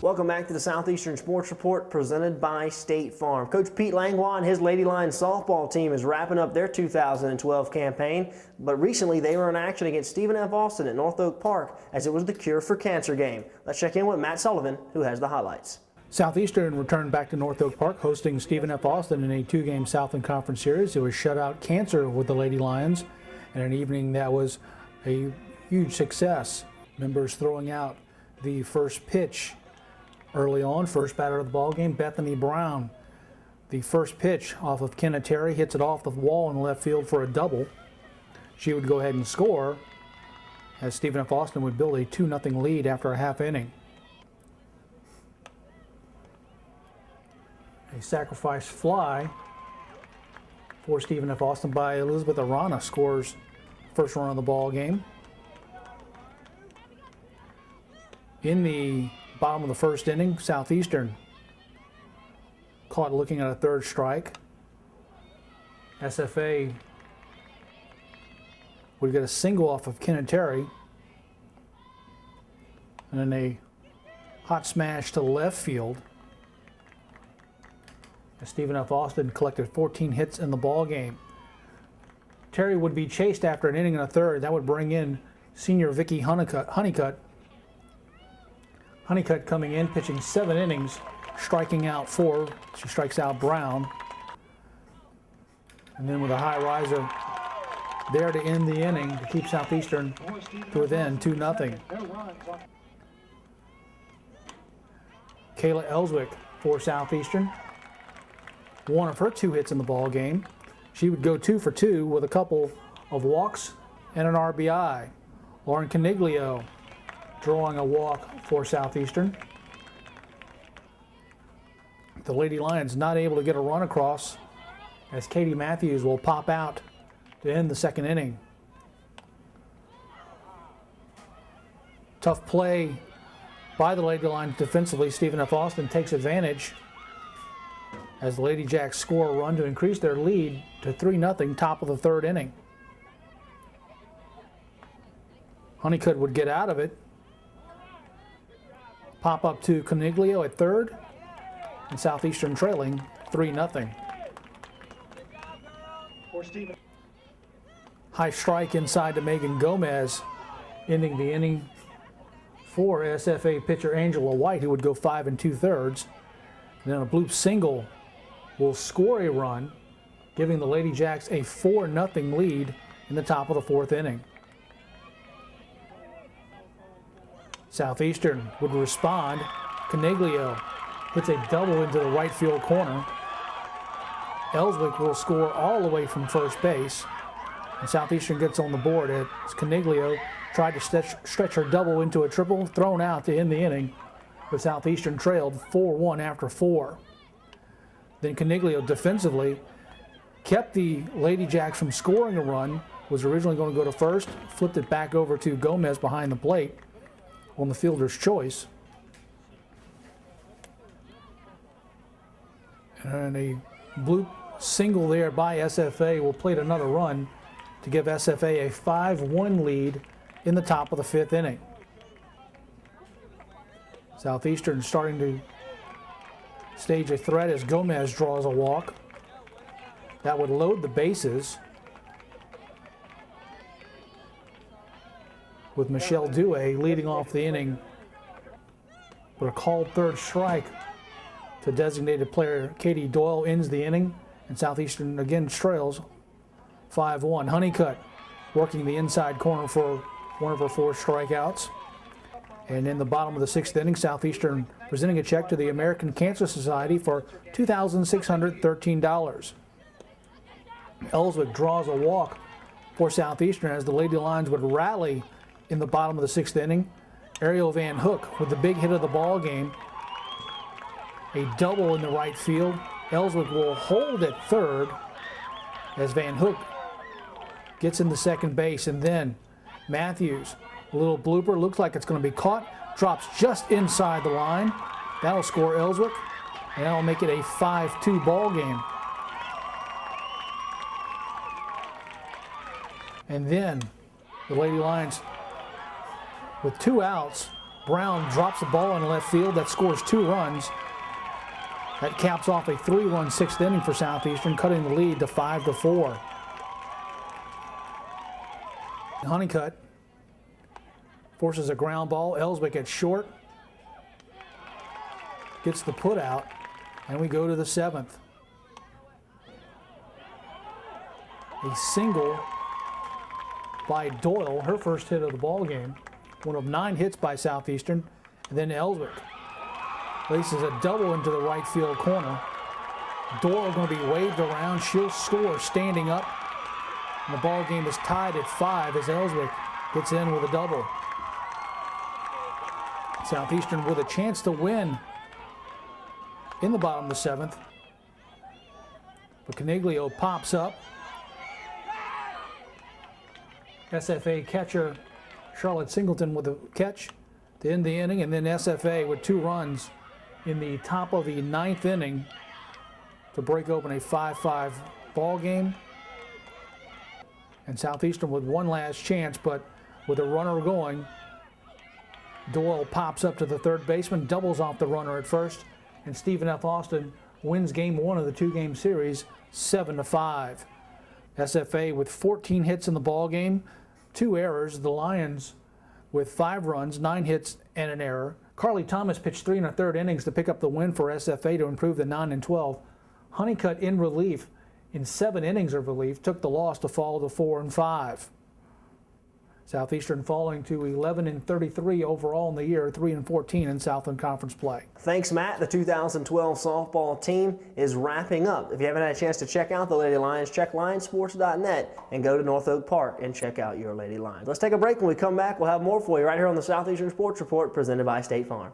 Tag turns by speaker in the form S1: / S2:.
S1: Welcome back to the Southeastern Sports Report presented by State Farm. Coach Pete Langlois and his Lady Lions softball team is wrapping up their 2012 campaign, but recently they were in action against Stephen F. Austin at North Oak Park as it was the Cure for Cancer game. Let's check in with Matt Sullivan, who has the highlights.
S2: Southeastern returned back to North Oak Park, hosting Stephen F. Austin in a two-game Southland Conference series. It was shutout cancer with the Lady Lions, and an evening that was a huge success. Members throwing out the first pitch early on, first batter of the ball game, Bethany Brown. The first pitch off of Kenna Terry hits it off the wall in left field for a double. She would go ahead and score as Stephen F. Austin would build a 2-0 lead after a half inning. A sacrifice fly for Stephen F. Austin by Elizabeth Arana scores first run of the ball game. In the bottom of the first inning, Southeastern caught looking at a third strike. SFA would get a single off of Kenna Terry, and then a hot smash to left field. Stephen F. Austin collected 14 hits in the ball game. Terry would be chased after an inning and a third. That would bring in senior Vicky Honeycutt. Honeycutt coming in, pitching 7 innings, striking out 4. She strikes out Brown. And then with a high riser there to end the inning to keep Southeastern to within 2-0. Kayla Ellswick for Southeastern. One of her 2 hits in the ball game. She would go 2 for 2 with a couple of walks and an RBI. Lauren Caniglio drawing a walk for Southeastern. The Lady Lions not able to get a run across as Katie Matthews will pop out to end the second inning. Tough play by the Lady Lions defensively. Stephen F. Austin takes advantage as the Lady Jacks score a run to increase their lead to 3-0, top of the third inning. Honeycutt would get out of it. Pop up to Caniglio at third, and Southeastern trailing 3-0. High strike inside to Megan Gomez, ending the inning for SFA pitcher Angela White, who would go 5 2/3. And then a bloop single will score a run, giving the Lady Jacks a 4-0 lead in the top of the fourth inning. Southeastern would respond. Caniglio hits a double into the right field corner. Ellswick will score all the way from first base. And Southeastern gets on the board as Caniglio tried to stretch her double into a triple, thrown out to end the inning. But Southeastern trailed 4-1 after 4. Then Caniglio defensively kept the Lady Jacks from scoring a run, was originally going to go to first, flipped it back over to Gomez behind the plate on the fielder's choice. And a bloop single there by SFA will plate another run to give SFA a 5-1 lead in the top of the fifth inning. Southeastern starting to stage a threat as Gomez draws a walk. That would load the bases, with Michelle Dewey leading off the inning with a called third strike to designated player Katie Doyle ends the inning, and Southeastern again trails 5-1. Honeycutt working the inside corner for one of her 4 strikeouts. And in the bottom of the 6th inning, Southeastern presenting a check to the American Cancer Society for $2,613. Ellswick draws a walk for Southeastern as the Lady Lions would rally in the bottom of the 6th inning. Ariel Van Hook with the big hit of the ball game. A double in the right field. Ellswick will hold at third as Van Hook gets into second base, and then Matthews, a little blooper, looks like it's going to be caught, drops just inside the line. That'll score Ellswick, and that'll make it a 5-2 ball game. And then the Lady Lions, with 2 outs, Brown drops the ball in left field. That scores 2 runs. That caps off a 3-run 6th inning for Southeastern, cutting the lead to 5-4. Honeycutt forces a ground ball. Ellswick at short. Gets the put out, and we go to the 7th. A single by Doyle, her first hit of the ball game. One of 9 hits by Southeastern. And then Ellswick laces a double into the right field corner. Doyle going to be waved around. She'll score standing up. And the ball game is tied at 5 as Ellswick gets in with a double. Southeastern with a chance to win in the bottom of the 7th. But Caniglio pops up. SFA catcher Charlotte Singleton with a catch to end the inning, and then SFA with 2 runs in the top of the 9th inning to break open a 5-5 ball game. And Southeastern with one last chance, but with a runner going, Doyle pops up to the third baseman, doubles off the runner at first, and Stephen F. Austin wins game 1 of the 2-game series 7-5. SFA with 14 hits in the ball game, 2 errors. The Lions with 5 runs, 9 hits, and an error. Carly Thomas pitched 3 1/3 innings to pick up the win for SFA to improve to 9-12. Honeycutt in relief in 7 innings of relief took the loss to fall to 4-5. Southeastern falling to 11-33 overall in the year, 3-14 in Southland Conference play.
S1: Thanks, Matt. The 2012 softball team is wrapping up. If you haven't had a chance to check out the Lady Lions, check lionsports.net and go to North Oak Park and check out your Lady Lions. Let's take a break. When we come back, we'll have more for you right here on the Southeastern Sports Report presented by State Farm.